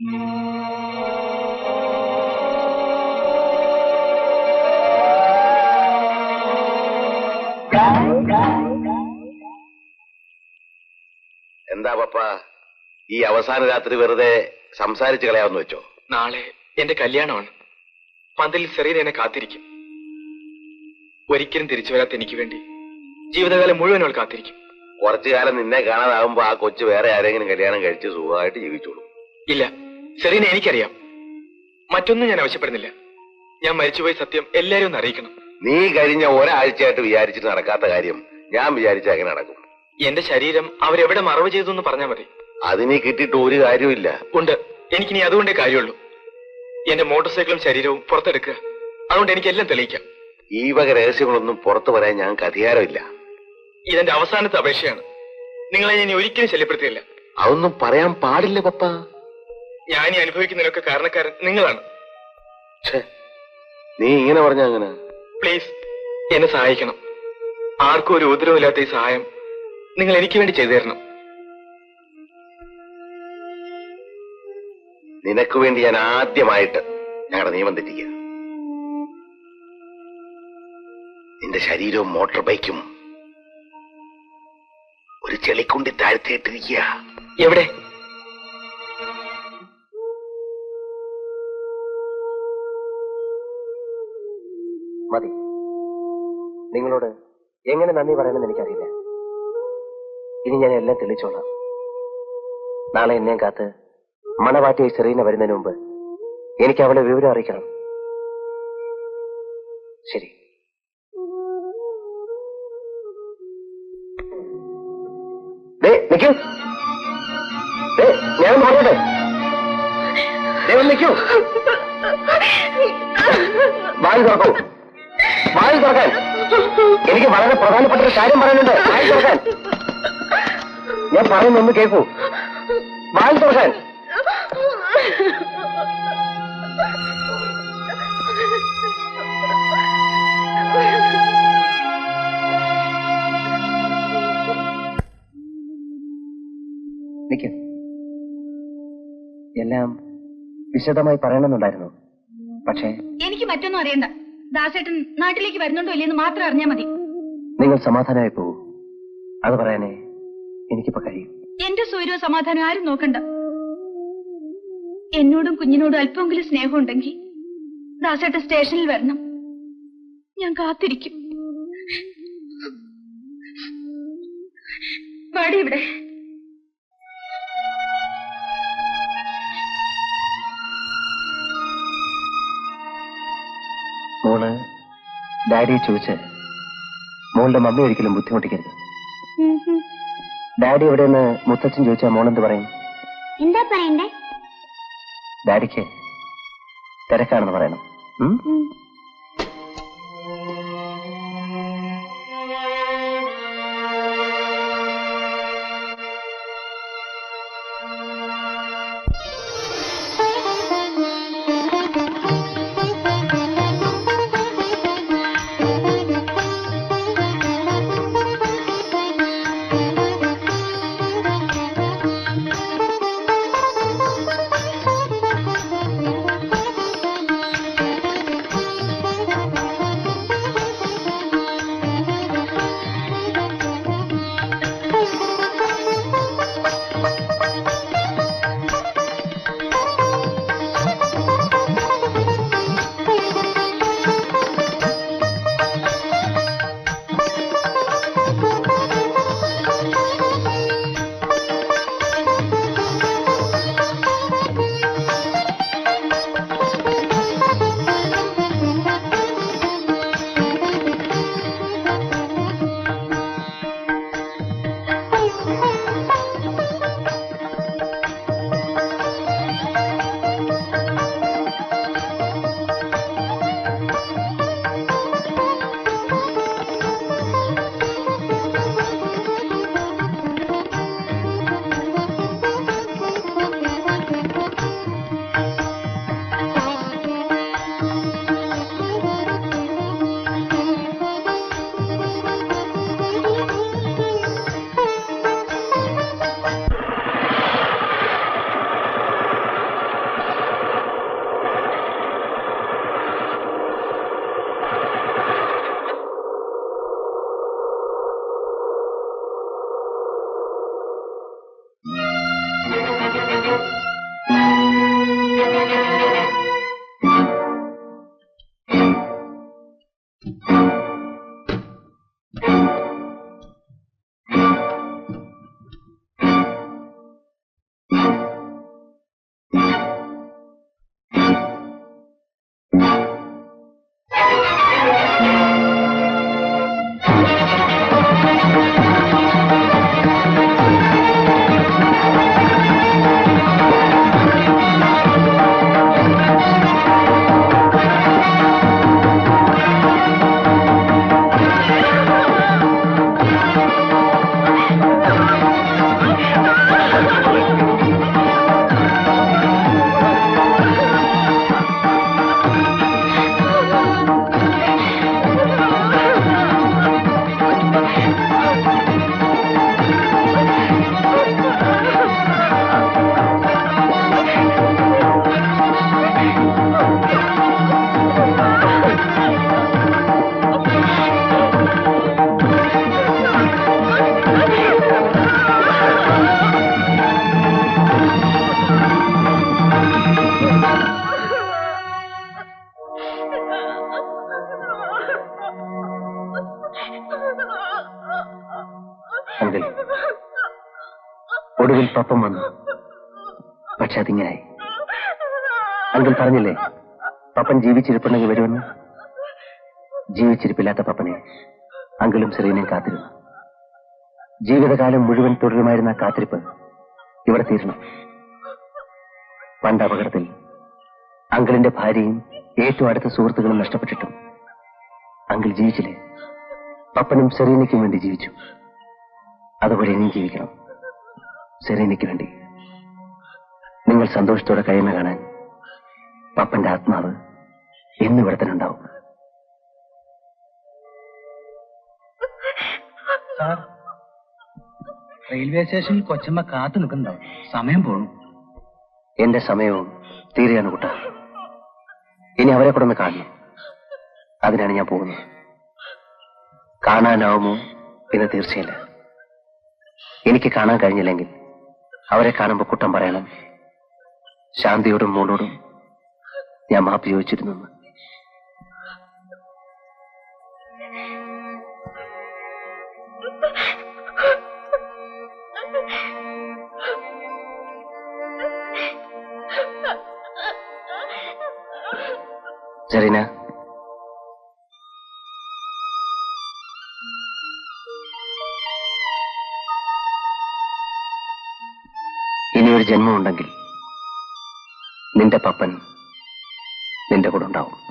എന്താ പപ്പ ഈ അവസാന രാത്രി വെറുതെ സംസാരിച്ചു കളയാമെന്ന് വെച്ചോ? നാളെ എന്റെ കല്യാണമാണ്. പന്തലിൽ സെറീന എന്നെ കാത്തിരിക്കും. ഒരിക്കലും തിരിച്ചു വരാത്ത എനിക്ക് വേണ്ടി ജീവിതകാലം മുഴുവൻ അവൾ കാത്തിരിക്കും. കുറച്ചു കാലം നിന്നെ കാണാതാകുമ്പോ ആ കൊച്ചു വേറെ ആരെങ്കിലും കല്യാണം കഴിച്ച് സുഖമായിട്ട് ജീവിച്ചോളൂ. ഇല്ല, സെറീന എനിക്കറിയാം. മറ്റൊന്നും ഞാൻ ആവശ്യപ്പെടുന്നില്ല. ഞാൻ മരിച്ചുപോയ സത്യം എല്ലാരും ഒന്ന് അറിയിക്കണം. നീ കഴിഞ്ഞ ഒരാഴ്ചയായിട്ട് വിചാരിച്ചിട്ട് നടക്കാത്ത കാര്യം ഞാൻ വിചാരിച്ച എങ്ങനെ നടക്കും? എന്റെ ശരീരം അവരെവിടെ മറവ് ചെയ്തു എന്ന് പറഞ്ഞാൽ മതി. അതിനെ കിട്ടിയിട്ട് ഒരു കാര്യമില്ല. ഉണ്ട്, എനിക്കിനി അതുകൊണ്ടേ കാര്യമുള്ളൂ. എന്റെ മോട്ടോർ സൈക്കിളും ശരീരവും പുറത്തെടുക്കുക. അതുകൊണ്ട് എനിക്കെല്ലാം തെളിയിക്കാം. ഈ വക രഹസ്യങ്ങളൊന്നും പുറത്തു പറയാൻ ഞങ്ങൾക്ക് അധികാരമില്ല. ഇതെന്റെ അവസാനത്തെ അപേക്ഷയാണ്. നിങ്ങളെ ഞാൻ ഒരിക്കലും ശല്യപ്പെടുത്തിയില്ല. അതൊന്നും പറയാൻ പാടില്ല പപ്പ. ഞാൻ ഈ അനുഭവിക്കുന്നതിനൊക്കെ കാരണക്കാരൻ നിങ്ങളാണ്. നീ ഇങ്ങനെ പറഞ്ഞ അങ്ങനെ? പ്ലീസ് എന്നെ സഹായിക്കണം. ആർക്കും ഒരു ഉപദ്രവമില്ലാത്ത ഈ സഹായം നിങ്ങൾ എനിക്ക് വേണ്ടി ചെയ്തു തരണം. നിനക്ക് വേണ്ടി ഞാൻ ആദ്യമായിട്ട് ഞങ്ങളുടെ നിയമം തെറ്റിക്കുക. നിന്റെ ശരീരവും മോട്ടോർ ബൈക്കും ഒരു ചെളിക്കുണ്ടി താഴ്ത്തിയിട്ടിരിക്കുക. എവിടെ? മതി. നിങ്ങളോട് എങ്ങനെ നന്ദി പറയണമെന്ന് എനിക്കറിയില്ല. ഇനി ഞാൻ എല്ലാം തെളിച്ചോളാം. നാളെ എന്നെ കാത്ത് മണവാറ്റിയായി സെറീന വരുന്നതിന് മുമ്പ് എനിക്ക് അവളെ വിവരം അറിയിക്കണം. ശരി. നിൽക്കൂ. ഞാൻ നോക്കട്ടെ. നിൽക്കൂ. വായി തുറക്കൂ. വായി തുറക്കാൻ. എനിക്ക് വളരെ പ്രധാനപ്പെട്ട ഒരു കാര്യം പറയാനുണ്ട്. വായി തുറക്കാൻ. ഞാൻ പറയുന്നൊന്ന് കേൾക്കൂ. വായി തുറക്കാൻ. നിൽക്കൂ. എല്ലാം വിശദമായി പറയണമെന്നുണ്ടായിരുന്നു. പക്ഷേ എനിക്ക് മറ്റൊന്നും അറിയണ്ട. ദാസേട്ടൻ നാട്ടിലേക്ക് വരുന്നുണ്ടോ ഇല്ലെന്ന് മാത്രം അറിഞ്ഞാൽ മതി. നിങ്ങൾ സമാധാനമായി പോകൂ. അത് പറയാനേ എനിക്കിപ്പോ കഴിയും. എന്റെ സ്വൈരവും സമാധാനം ആരും നോക്കണ്ട. എന്നോടും കുഞ്ഞിനോടും അല്പമെങ്കിലും സ്നേഹമുണ്ടെങ്കിൽ ദാസേട്ടൻ സ്റ്റേഷനിൽ വരണം. ഞാൻ കാത്തിരിക്കും. പാടി ഇവിടെ. മോള് ഡാഡിയെ ചോദിച്ച് മോളുടെ മമ്മി ഒരിക്കലും ബുദ്ധിമുട്ടിക്കരുത്. ഡാഡി എവിടെയെന്ന് മുത്തച്ഛൻ ചോദിച്ചാൽ മോളെന്ത് പറയും? എന്താ പറയണ്ടേ? ഡാഡിക്ക് തിരക്കാണെന്ന് പറയണം. അങ്കിൾ, ഒടുവിൽ പപ്പം വന്നു. പക്ഷെ അതിങ്ങനായി. അങ്കിൾ പറഞ്ഞില്ലേ പപ്പൻ ജീവിച്ചിരിപ്പുണ്ടെങ്കിൽ വരുമെന്ന്. ജീവിച്ചിരിപ്പില്ലാത്ത പപ്പനെ അങ്കിളും സെറീനയും കാത്തിരുന്നു. ജീവിതകാലം മുഴുവൻ തുടരുമായിരുന്ന ആ കാത്തിരിപ്പ് ഇവിടെ തീരണം. പണ്ട് അപകടത്തിൽ അങ്കിളിന്റെ ഭാര്യയും ഏറ്റവും അടുത്ത സുഹൃത്തുക്കളും നഷ്ടപ്പെട്ടിട്ടും അങ്കിൾ ജീവിച്ചില്ലേ? പപ്പനും സെറീനയ്ക്കും വേണ്ടി ജീവിച്ചു. അതുപോലെ ഇനിയും ജീവിക്കണം. സെറീനയ്ക്ക് വേണ്ടി. നിങ്ങൾ സന്തോഷത്തോടെ കഴിയുന്ന കാണാൻ പപ്പന്റെ ആത്മാവ് എന്നിവിടെ തന്നെ ഉണ്ടാവും. സാർ, റെയിൽവേ സ്റ്റേഷനിൽ കൊച്ചമ്മ കാത്തു നിൽക്കുന്നുണ്ടാവും. സമയം പോണു. എന്റെ സമയവും തീരെയാണ് കുട്ട. ഇനി അവരെ കൂടെ ഒന്ന് കാണണം. അതിനാണ് ഞാൻ പോകുന്നത്. കാണാനാവുമോ എന്ന് തീർച്ചയല്ല. എനിക്ക് കാണാൻ കഴിഞ്ഞില്ലെങ്കിൽ അവരെ കാണുമ്പോൾ കുട്ടം പറയണം, ശാന്തിയോടും മോളോടും ഞാൻ മാപ്പ് ചോദിച്ചിരുന്നു. സെറീന, ഇനിയൊരു ജന്മമുണ്ടെങ്കിൽ നിന്റെ പപ്പൻ നിന്റെ കൂടെ ഉണ്ടാവും.